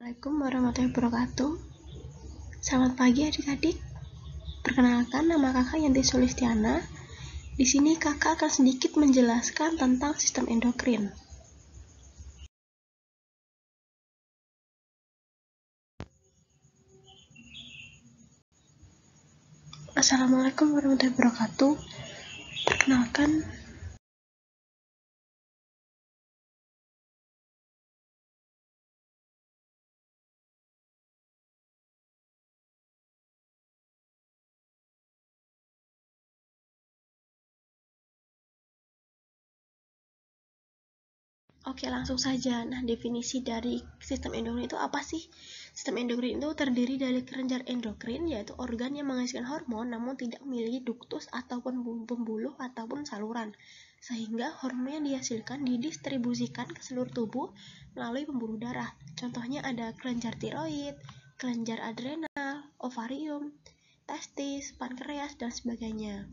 Assalamualaikum warahmatullahi wabarakatuh. Selamat pagi adik-adik. Perkenalkan, nama kakak Yanti Sulistiana. Di sini kakak akan sedikit menjelaskan tentang sistem endokrin. Assalamualaikum warahmatullahi wabarakatuh. Perkenalkan, oke, langsung saja. Nah, definisi dari sistem endokrin itu apa sih? Sistem endokrin itu terdiri dari kelenjar endokrin, yaitu organ yang menghasilkan hormon namun tidak memiliki duktus ataupun pembuluh ataupun saluran, sehingga hormon yang dihasilkan didistribusikan ke seluruh tubuh melalui pembuluh darah. Contohnya ada kelenjar tiroid, kelenjar adrenal, ovarium, testis, pankreas, dan sebagainya.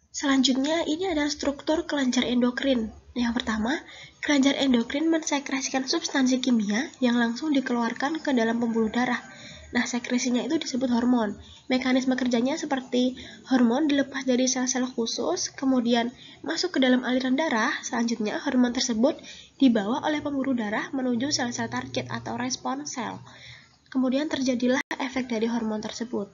Selanjutnya, ini adalah struktur kelenjar endokrin. Yang pertama, kelenjar endokrin mensekresikan substansi kimia yang langsung dikeluarkan ke dalam pembuluh darah. Nah, sekresinya itu disebut hormon. Mekanisme kerjanya seperti hormon dilepas dari sel-sel khusus, kemudian masuk ke dalam aliran darah. Selanjutnya, hormon tersebut dibawa oleh pembuluh darah menuju sel-sel target atau respon sel. Kemudian terjadilah efek dari hormon tersebut.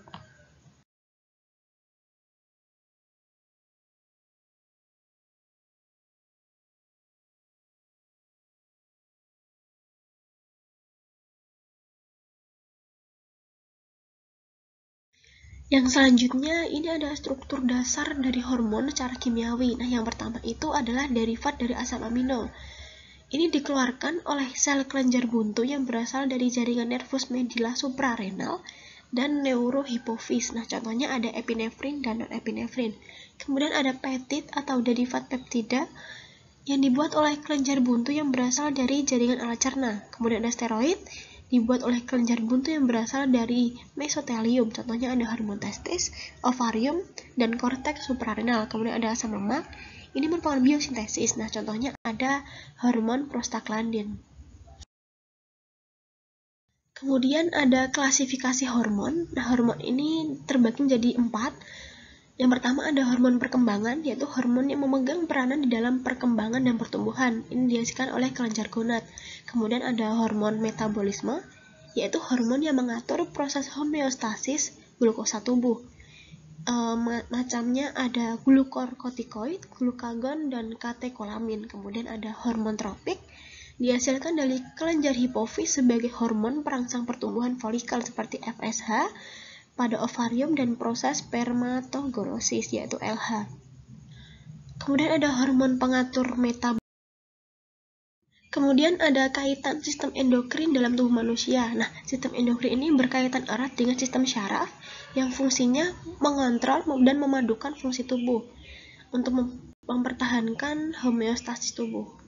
Yang selanjutnya, ini ada struktur dasar dari hormon secara kimiawi. Nah, yang pertama itu adalah derivat dari asam amino. Ini dikeluarkan oleh sel kelenjar buntu yang berasal dari jaringan nervus medulla suprarenal dan neurohipofis. Nah, contohnya ada epinefrin dan non-epinefrin. Kemudian ada peptid atau derivat peptida yang dibuat oleh kelenjar buntu yang berasal dari jaringan alat cerna. Kemudian ada steroid dibuat oleh kelenjar buntu yang berasal dari mesotelium. Contohnya ada hormon testis, ovarium, dan korteks suprarenal. Kemudian ada asam lemak. Ini merupakan biosintesis. Nah, contohnya ada hormon prostaglandin. Kemudian ada klasifikasi hormon. Nah, hormon ini terbagi menjadi 4. Yang pertama ada hormon perkembangan, yaitu hormon yang memegang peranan di dalam perkembangan dan pertumbuhan. Ini dihasilkan oleh kelenjar gonad. Kemudian ada hormon metabolisme, yaitu hormon yang mengatur proses homeostasis glukosa tubuh. Macamnya ada glukokortikoid, glukagon, dan katekolamin. Kemudian ada hormon tropik, dihasilkan dari kelenjar hipofis sebagai hormon perangsang pertumbuhan folikel seperti FSH pada ovarium dan proses spermatogenesis yaitu LH. Kemudian ada hormon pengatur metabolisme. Kemudian ada kaitan sistem endokrin dalam tubuh manusia. Nah, sistem endokrin ini berkaitan erat dengan sistem syaraf yang fungsinya mengontrol dan memadukan fungsi tubuh untuk mempertahankan homeostasis tubuh.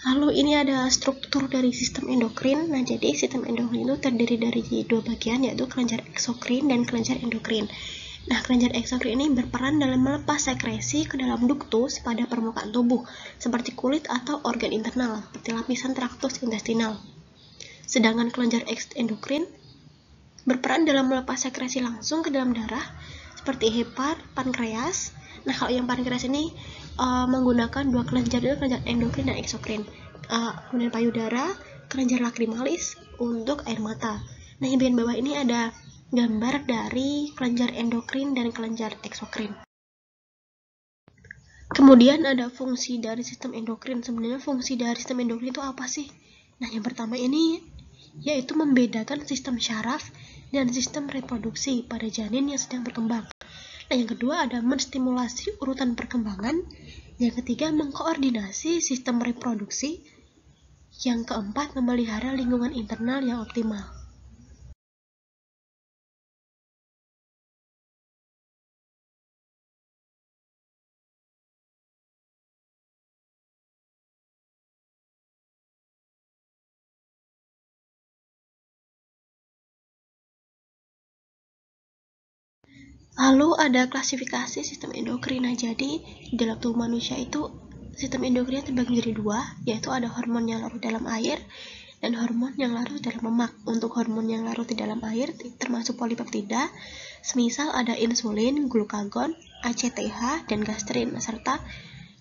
Lalu ini ada struktur dari sistem endokrin. Nah, jadi sistem endokrin itu terdiri dari 2 bagian, yaitu kelenjar eksokrin dan kelenjar endokrin. Nah, kelenjar eksokrin ini berperan dalam melepas sekresi ke dalam duktus pada permukaan tubuh, seperti kulit atau organ internal, seperti lapisan traktus intestinal. Sedangkan kelenjar endokrin berperan dalam melepas sekresi langsung ke dalam darah, seperti hepar, pankreas. Nah, kalau yang pankreas ini menggunakan 2 kelenjar, kelenjar endokrin dan eksokrin. Kemudian payudara, kelenjar lacrimalis untuk air mata. Nah, di bagian bawah ini ada gambar dari kelenjar endokrin dan kelenjar eksokrin. Kemudian ada fungsi dari sistem endokrin. Sebenarnya fungsi dari sistem endokrin itu apa sih? Nah, yang pertama ini yaitu membedakan sistem syaraf dan sistem reproduksi pada janin yang sedang berkembang. Nah, yang kedua ada menstimulasi urutan perkembangan. Yang ketiga mengkoordinasi sistem reproduksi. Yang keempat memelihara lingkungan internal yang optimal. Lalu ada klasifikasi sistem endokrin. Nah, jadi dalam tubuh manusia itu sistem endokrin terbagi menjadi dua, yaitu ada hormon yang larut dalam air dan hormon yang larut dalam lemak. Untuk hormon yang larut di dalam air termasuk polipeptida, semisal ada insulin, glukagon, ACTH, dan gastrin, serta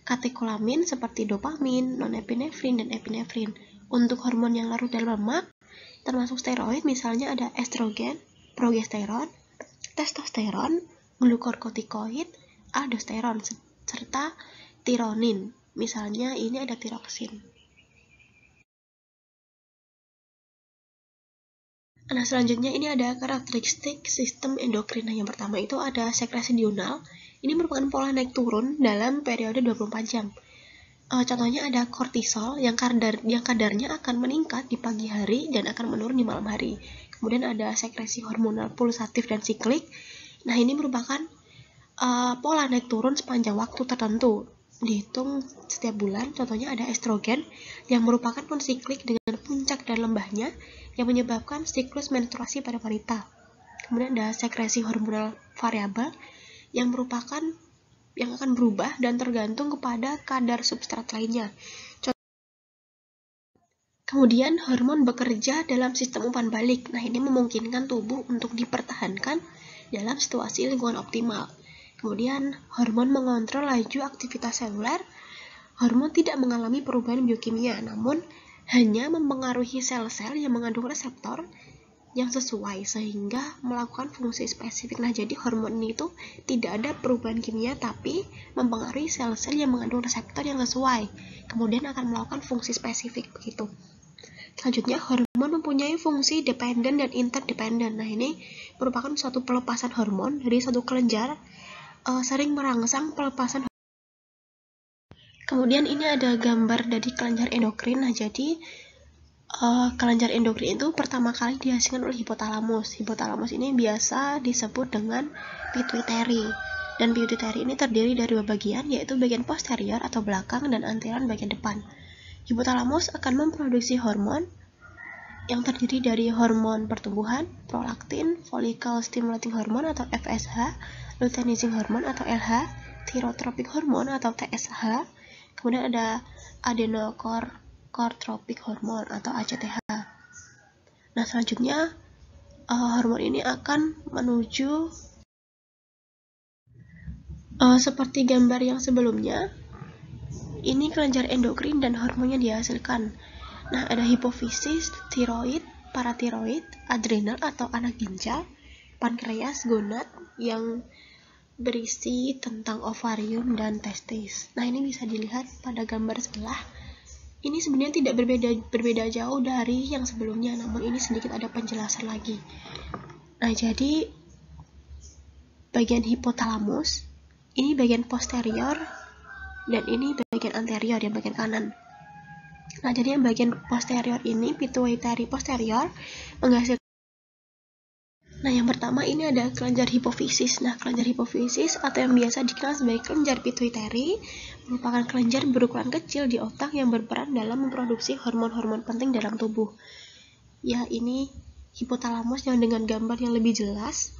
katekolamin seperti dopamin, norepinefrin, dan epinefrin. Untuk hormon yang larut dalam lemak termasuk steroid, misalnya ada estrogen, progesteron, testosteron, glukokortikoid, aldosteron, serta tironin. Misalnya ini ada tiroksin. Nah, selanjutnya ini ada karakteristik sistem endokrin. Nah, yang pertama itu ada sekresi diurnal. Ini merupakan pola naik turun dalam periode 24 jam. Contohnya ada kortisol yang kadarnya akan meningkat di pagi hari dan akan menurun di malam hari. Kemudian ada sekresi hormonal pulsatif dan siklik. Nah, ini merupakan pola naik turun sepanjang waktu tertentu, dihitung setiap bulan. Contohnya ada estrogen yang merupakan non-siklik dengan puncak dan lembahnya yang menyebabkan siklus menstruasi pada wanita. Kemudian ada sekresi hormonal variabel yang akan berubah dan tergantung kepada kadar substrat lainnya. Kemudian hormon bekerja dalam sistem umpan balik. Nah, ini memungkinkan tubuh untuk dipertahankan dalam situasi lingkungan optimal. Kemudian hormon mengontrol laju aktivitas seluler. Hormon tidak mengalami perubahan biokimia, namun hanya mempengaruhi sel-sel yang mengandung reseptor yang sesuai sehingga melakukan fungsi spesifik. Nah, jadi hormon ini itu tidak ada perubahan kimia, tapi mempengaruhi sel-sel yang mengandung reseptor yang sesuai, kemudian akan melakukan fungsi spesifik begitu. Selanjutnya, hormon mempunyai fungsi dependen dan interdependen. Nah, ini merupakan suatu pelepasan hormon dari satu kelenjar sering merangsang pelepasan. Kemudian ini ada gambar dari kelenjar endokrin. Nah, jadi kelenjar endokrin itu pertama kali dihasilkan oleh hipotalamus. Hipotalamus ini biasa disebut dengan pituitary. Dan pituitary ini terdiri dari dua bagian, yaitu bagian posterior atau belakang dan anterior bagian depan. Hipotalamus akan memproduksi hormon yang terdiri dari hormon pertumbuhan, prolaktin, follicle stimulating hormone atau FSH, luteinizing hormone atau LH, thyrotropic hormone atau TSH, kemudian ada adenocorticotropic hormone atau ACTH. Nah, selanjutnya hormon ini akan menuju seperti gambar yang sebelumnya. Ini kelenjar endokrin dan hormonnya dihasilkan. Nah, ada hipofisis, tiroid, paratiroid, adrenal atau anak ginjal, pankreas, gonad yang berisi tentang ovarium dan testis. Nah, ini bisa dilihat pada gambar sebelah. Ini sebenarnya tidak berbeda jauh dari yang sebelumnya, namun ini sedikit ada penjelasan lagi. Nah, jadi bagian hipotalamus, ini bagian posterior, dan ini bagian anterior, yang bagian kanan. Nah, jadi yang bagian posterior ini, pituitary posterior, menghasilkan. Nah, yang pertama ini ada kelenjar hipofisis. Nah, kelenjar hipofisis atau yang biasa dikenal sebagai kelenjar pituitary merupakan kelenjar berukuran kecil di otak yang berperan dalam memproduksi hormon-hormon penting dalam tubuh. Ya, ini hipotalamus yang dengan gambar yang lebih jelas.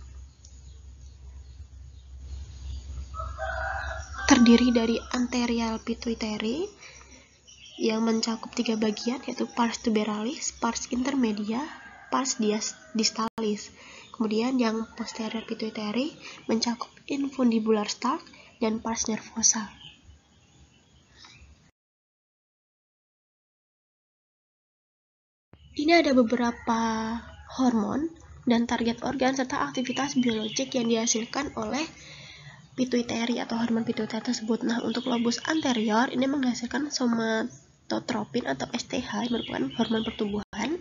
Terdiri dari anterior pituitary yang mencakup 3 bagian, yaitu pars tuberalis, pars intermedia, pars distalis. Kemudian yang posterior pituitary mencakup infundibular stalk dan pars nervosa. Ini ada beberapa hormon dan target organ serta aktivitas biologik yang dihasilkan oleh pituitary atau hormon pituitary tersebut. Nah, untuk lobus anterior ini menghasilkan somatotropin atau STH yang merupakan hormon pertumbuhan.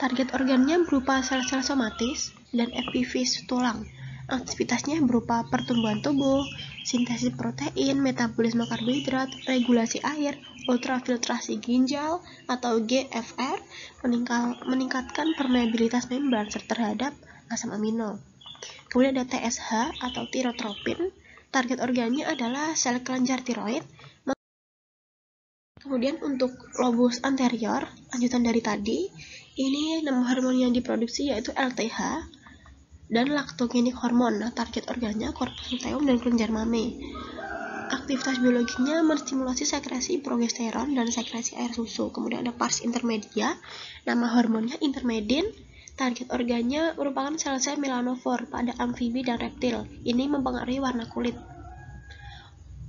Target organnya berupa sel-sel somatis dan epifis tulang. Aktivitasnya berupa pertumbuhan tubuh, sintesis protein, metabolisme karbohidrat, regulasi air, ultrafiltrasi ginjal atau GFR, meningkatkan permeabilitas membran terhadap asam amino. Kemudian ada TSH atau tirotropin. Target organnya adalah sel kelenjar tiroid. Kemudian untuk lobus anterior, lanjutan dari tadi, ini nama hormon yang diproduksi yaitu LTH dan lactogenic hormone. Nah, target organnya corpus luteum dan kelenjar mame. Aktivitas biologinya menstimulasi sekresi progesteron dan sekresi air susu. Kemudian ada pars intermedia, nama hormonnya intermedin. Target organnya merupakan sel-sel melanofor pada amfibi dan reptil. Ini mempengaruhi warna kulit.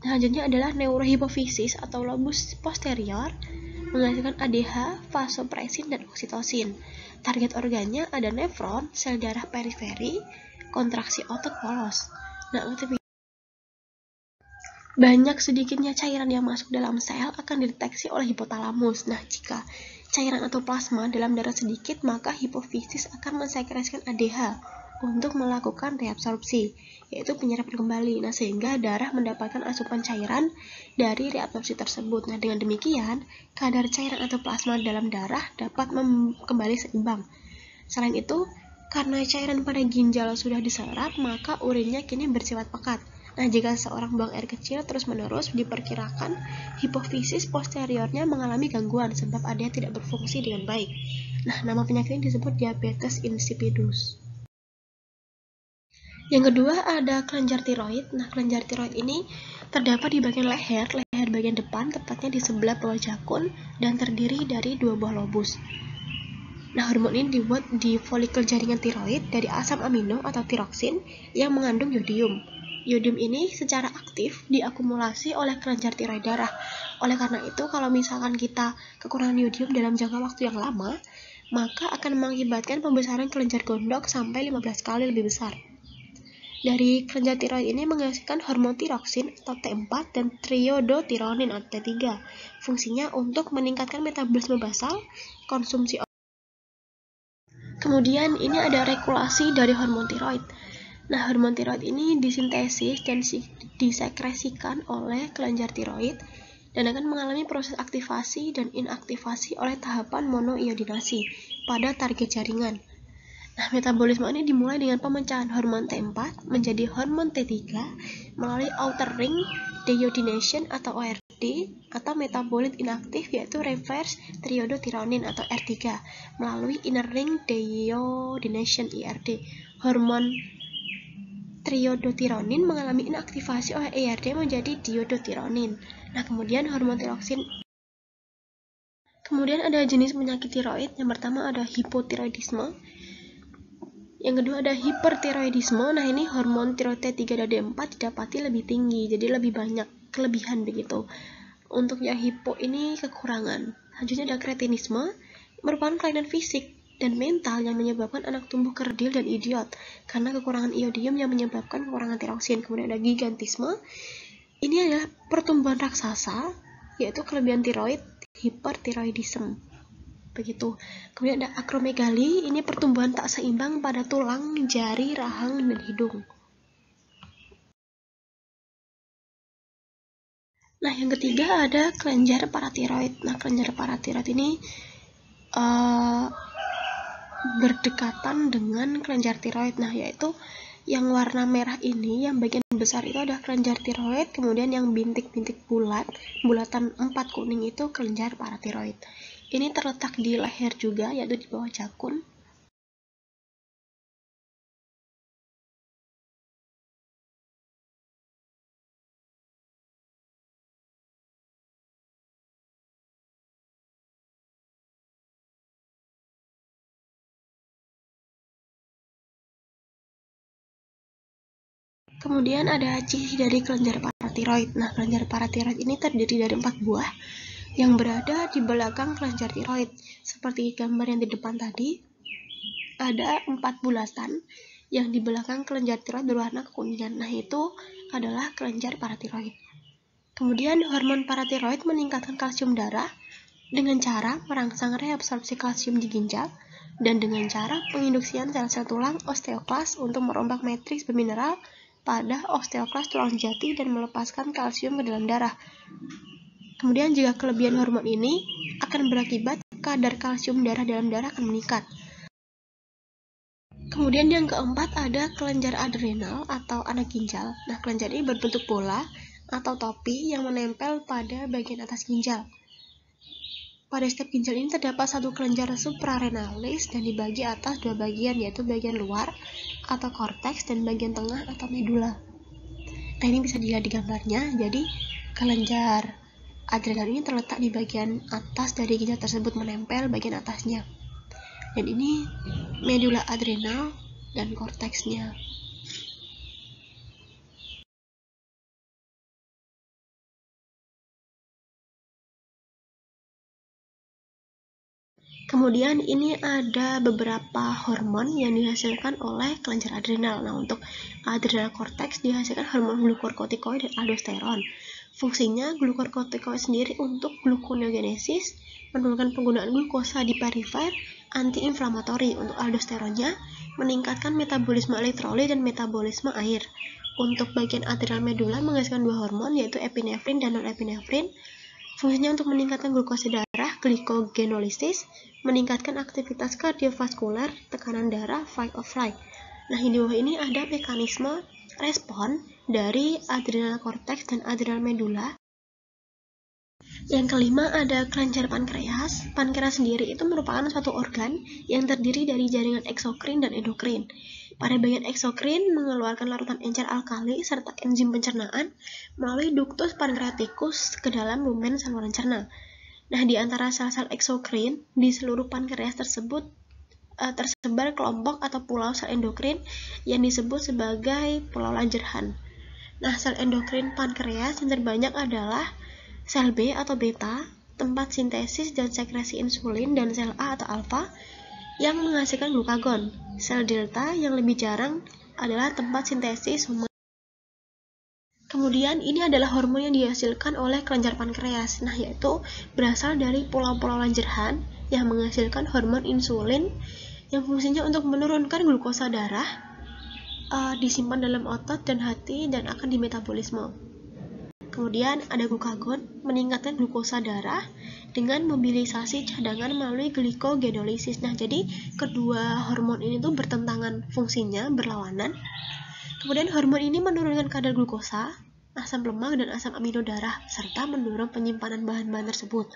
Selanjutnya adalah neurohipofisis atau lobus posterior, menghasilkan ADH, vasopresin, dan oksitosin. Target organnya ada nefron, sel darah periferi, kontraksi otot polos. Nah, banyak sedikitnya cairan yang masuk dalam sel akan dideteksi oleh hipotalamus. Nah, jika cairan atau plasma dalam darah sedikit, maka hipofisis akan mensekresikan ADH untuk melakukan reabsorpsi, yaitu penyerapan kembali. Nah, sehingga darah mendapatkan asupan cairan dari reabsorpsi tersebut. Nah, dengan demikian, kadar cairan atau plasma dalam darah dapat kembali seimbang. Selain itu, karena cairan pada ginjal sudah diserap, maka urinnya kini bersifat pekat. Nah, jika seseorang buang air kecil terus-menerus, diperkirakan hipofisis posteriornya mengalami gangguan sebab ADH tidak berfungsi dengan baik. Nah, nama penyakit ini disebut diabetes insipidus. Yang kedua ada kelenjar tiroid. Nah, kelenjar tiroid ini terdapat di bagian leher bagian depan, tepatnya di sebelah bawah jakun, dan terdiri dari 2 buah lobus. Nah, hormon ini dibuat di folikel jaringan tiroid dari asam amino atau tiroksin yang mengandung yodium. Yodium ini secara aktif diakumulasi oleh kelenjar tiroid darah. Oleh karena itu, kalau misalkan kita kekurangan yodium dalam jangka waktu yang lama, maka akan mengakibatkan pembesaran kelenjar gondok sampai 15 kali lebih besar. Dari kelenjar tiroid ini menghasilkan hormon tiroksin atau T4 dan triodotironin atau T3. Fungsinya untuk meningkatkan metabolisme basal, konsumsi. Kemudian ini ada regulasi dari hormon tiroid. Nah, hormon tiroid ini disintesis dan disekresikan oleh kelenjar tiroid dan akan mengalami proses aktivasi dan inaktivasi oleh tahapan monoiodinasi pada target jaringan. Nah, metabolisme ini dimulai dengan pemecahan hormon T4 menjadi hormon T3 melalui outer ring deiodination atau ORD atau metabolit inaktif yaitu reverse triodotironin atau R3 melalui inner ring deiodination IRD. Hormon triodotironin mengalami inaktivasi oleh IRD menjadi diodotironin. Nah, kemudian hormon tiroksin. Kemudian ada jenis penyakit tiroid. Yang pertama ada hipotiroidisme. Yang kedua ada hipertiroidisme. Nah, ini hormon tiroid T3 dan D4 didapati lebih tinggi, jadi lebih banyak kelebihan begitu. Untuk yang hipo ini kekurangan. Selanjutnya ada kretinisme, merupakan kelainan fisik dan mental yang menyebabkan anak tumbuh kerdil dan idiot karena kekurangan iodium yang menyebabkan kekurangan tiroksin. Kemudian ada gigantisme. Ini adalah pertumbuhan raksasa, yaitu kelebihan tiroid, hipertiroidisme. Begitu. Kemudian ada akromegali, ini pertumbuhan tak seimbang pada tulang, jari, rahang, dan hidung. Nah, yang ketiga ada kelenjar paratiroid. Nah, kelenjar paratiroid ini berdekatan dengan kelenjar tiroid. Nah, yaitu yang warna merah ini, yang bagian besar itu ada kelenjar tiroid, kemudian yang bintik-bintik bulatan 4 kuning itu kelenjar paratiroid. Ini terletak di leher juga, yaitu di bawah jakun. Kemudian ada ciri dari kelenjar paratiroid. Nah, kelenjar paratiroid ini terdiri dari 4 buah yang berada di belakang kelenjar tiroid. Seperti gambar yang di depan tadi, ada 4 bulatan yang di belakang kelenjar tiroid berwarna kekuningan. Nah, itu adalah kelenjar paratiroid. Kemudian hormon paratiroid meningkatkan kalsium darah dengan cara merangsang reabsorpsi kalsium di ginjal, dan dengan cara penginduksian sel-sel tulang osteoklas untuk merombak matriks bermineral pada osteoklas tulang jati dan melepaskan kalsium ke dalam darah. Kemudian jika kelebihan hormon ini akan berakibat kadar kalsium darah dalam darah akan meningkat. Kemudian yang keempat ada kelenjar adrenal atau anak ginjal. Nah, kelenjar ini berbentuk bola atau topi yang menempel pada bagian atas ginjal. Pada setiap ginjal ini terdapat satu kelenjar suprarenalis dan dibagi atas dua bagian, yaitu bagian luar atau korteks dan bagian tengah atau medula. Nah, ini bisa dilihat di gambarnya. Jadi kelenjar adrenal ini terletak di bagian atas dari ginjal tersebut, menempel bagian atasnya. Dan ini medula adrenal dan korteksnya. Kemudian ini ada beberapa hormon yang dihasilkan oleh kelenjar adrenal. Nah, untuk adrenal korteks dihasilkan hormon glukokortikoid dan aldosteron. Fungsinya glukokortikoid sendiri untuk gluconeogenesis, menurunkan penggunaan glukosa di perifer, antiinflamatori. Untuk aldosteronnya meningkatkan metabolisme elektrolit dan metabolisme air. Untuk bagian adrenal medula menghasilkan dua hormon, yaitu epinefrin dan norepinefrin. Fungsinya untuk meningkatkan glukosa darah, glikogenolisis, meningkatkan aktivitas kardiovaskular, tekanan darah, fight or flight. Nah, di bawah ini ada mekanisme respon dari adrenal korteks dan adrenal medula. Yang kelima ada kelenjar pankreas. Pankreas sendiri itu merupakan suatu organ yang terdiri dari jaringan eksokrin dan endokrin. Pada bagian eksokrin mengeluarkan larutan encer alkali serta enzim pencernaan melalui ductus pankreaticus ke dalam lumen saluran cerna. Nah, di antara sel-sel eksokrin di seluruh pankreas tersebut tersebar kelompok atau pulau sel endokrin yang disebut sebagai pulau Langerhans. Nah, sel endokrin pankreas yang terbanyak adalah sel B atau beta, tempat sintesis dan sekresi insulin, dan sel A atau alfa yang menghasilkan glukagon. Sel delta yang lebih jarang adalah tempat sintesis hormon. Kemudian ini adalah hormon yang dihasilkan oleh kelenjar pankreas, nah yaitu berasal dari pulau-pulau Langerhans yang menghasilkan hormon insulin yang fungsinya untuk menurunkan glukosa darah, disimpan dalam otot dan hati dan akan dimetabolisme. Kemudian ada glukagon, meningkatkan glukosa darah dengan mobilisasi cadangan melalui glikogenolisis. Nah, jadi kedua hormon ini tuh bertentangan fungsinya, berlawanan. Kemudian hormon ini menurunkan kadar glukosa, asam lemak, dan asam amino darah, serta mendorong penyimpanan bahan-bahan tersebut.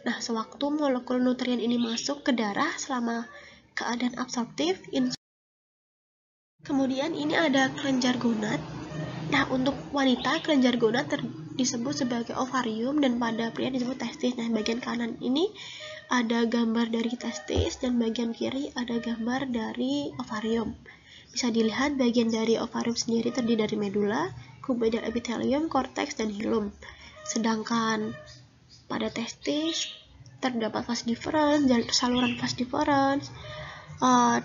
Nah, sewaktu molekul nutrien ini masuk ke darah selama keadaan absorptif, kemudian ini ada kelenjar gonad. Nah, untuk wanita, kelenjar gonad disebut sebagai ovarium dan pada pria disebut testis. Nah, bagian kanan ini ada gambar dari testis dan bagian kiri ada gambar dari ovarium. Bisa dilihat bagian dari ovarium sendiri terdiri dari medula, cuboidal epithelium, korteks, dan hilum. Sedangkan pada testis terdapat vas deferens, saluran vas deferens,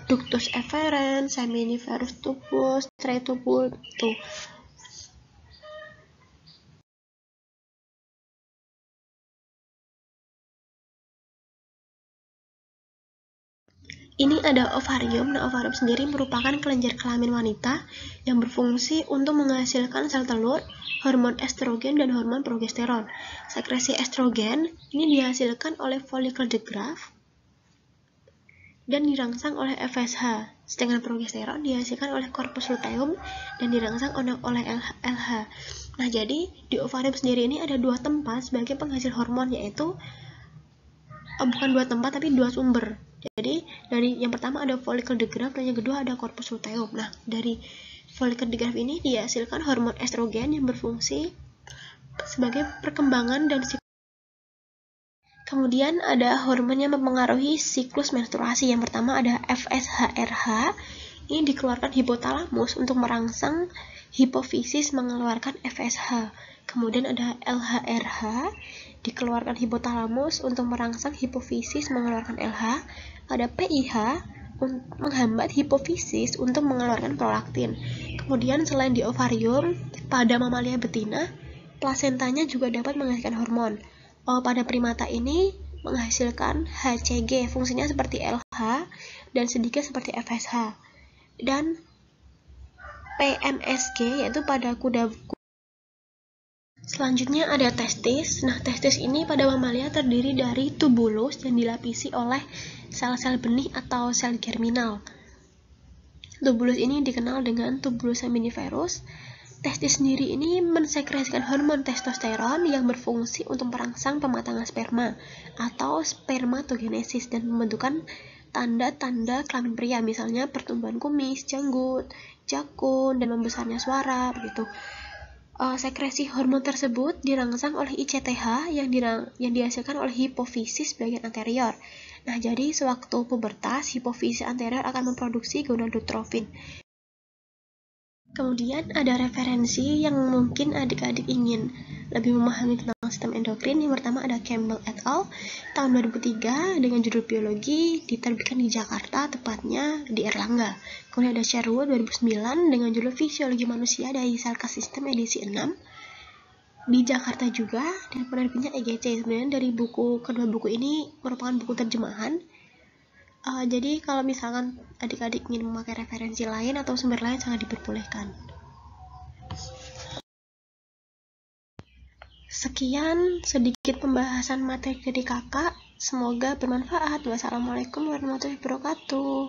ductus efferens, seminiferus tubus, stretobul, tuh. Ini ada ovarium. Nah, ovarium sendiri merupakan kelenjar kelamin wanita yang berfungsi untuk menghasilkan sel telur, hormon estrogen, dan hormon progesteron. Sekresi estrogen ini dihasilkan oleh follicle de Graaff dan dirangsang oleh FSH. Sedangkan progesteron dihasilkan oleh corpus luteum dan dirangsang oleh LH. Nah, jadi di ovarium sendiri ini ada dua tempat sebagai penghasil hormon, yaitu bukan dua tempat tapi dua sumber. Jadi dari yang pertama ada follicle de Graaff dan yang kedua ada corpus luteum. Nah, dari follicle de Graaff ini dihasilkan hormon estrogen yang berfungsi sebagai perkembangan dan kemudian ada hormon yang mempengaruhi siklus menstruasi. Yang pertama ada FSH-RH. Ini dikeluarkan hipotalamus untuk merangsang hipofisis mengeluarkan FSH. Kemudian ada LH-RH, dikeluarkan hipotalamus untuk merangsang hipofisis mengeluarkan LH. Ada PIH, menghambat hipofisis untuk mengeluarkan prolaktin. Kemudian selain di ovarium, pada mamalia betina, plasentanya juga dapat menghasilkan hormon. Pada primata ini, menghasilkan HCG, fungsinya seperti LH dan sedikit seperti FSH. Dan PMSG yaitu pada kuda. Selanjutnya ada testis. Nah, testis ini pada mamalia terdiri dari tubulus yang dilapisi oleh sel-sel benih atau sel germinal. Tubulus ini dikenal dengan tubulus seminiferus. Testis sendiri ini mensekresikan hormon testosteron yang berfungsi untuk merangsang pematangan sperma atau spermatogenesis dan membentukkan tanda-tanda kelamin pria, misalnya pertumbuhan kumis, janggut, jakun, dan membesarnya suara, begitu. Sekresi hormon tersebut dirangsang oleh ICTH yang dihasilkan oleh hipofisis bagian anterior. Nah, jadi sewaktu pubertas, hipofisis anterior akan memproduksi gonadotrofin. Kemudian ada referensi yang mungkin adik-adik ingin lebih memahami tentang sistem endokrin. Yang pertama ada Campbell et al. Tahun 2003 dengan judul Biologi, diterbitkan di Jakarta, tepatnya di Erlangga. Kemudian ada Sherwood 2009 dengan judul Fisiologi Manusia dari Cellcast System edisi 6 di Jakarta juga, dan penerbitnya EGC. Sebenarnya dari kedua buku ini merupakan buku terjemahan. Jadi kalau misalkan adik-adik ingin memakai referensi lain atau sumber lain sangat diperbolehkan. Sekian sedikit pembahasan materi dari kakak. Semoga bermanfaat. Wassalamualaikum warahmatullahi wabarakatuh.